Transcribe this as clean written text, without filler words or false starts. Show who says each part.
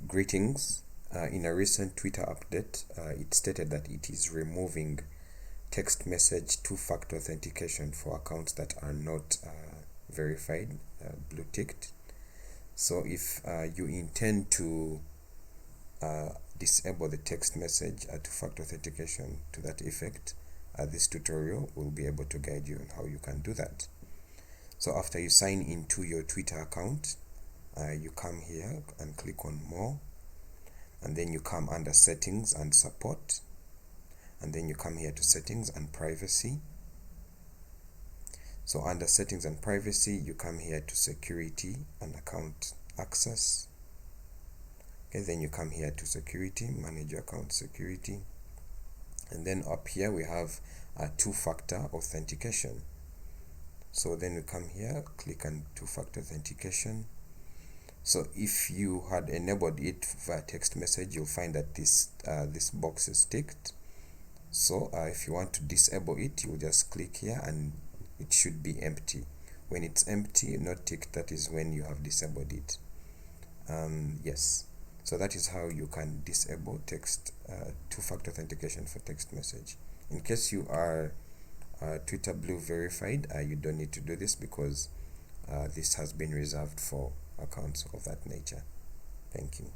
Speaker 1: Greetings. In a recent Twitter update, it stated that it is removing text message two-factor authentication for accounts that are not verified, blue ticked. So if you intend to disable the text message two-factor authentication to that effect, this tutorial will be able to guide you on how you can do that. So after you sign into your Twitter account, you come here and click on more, and then you come under settings and support, and then you come here to settings and privacy. So under settings and privacy, you come here to security and account access. Okay, then you come here to security, manage your account security, and then up here we have two-factor authentication. So then we come here, click on two-factor authentication. So if you had enabled it via text message, you'll find that this box is ticked. So if you want to disable it, you just click here and it should be empty. When it's empty, not ticked, that is when you have disabled it. Yes, so that is how you can disable text two-factor authentication for text message. In case you are Twitter Blue verified, you don't need to do this because this has been reserved for accounts of that nature. Thank you.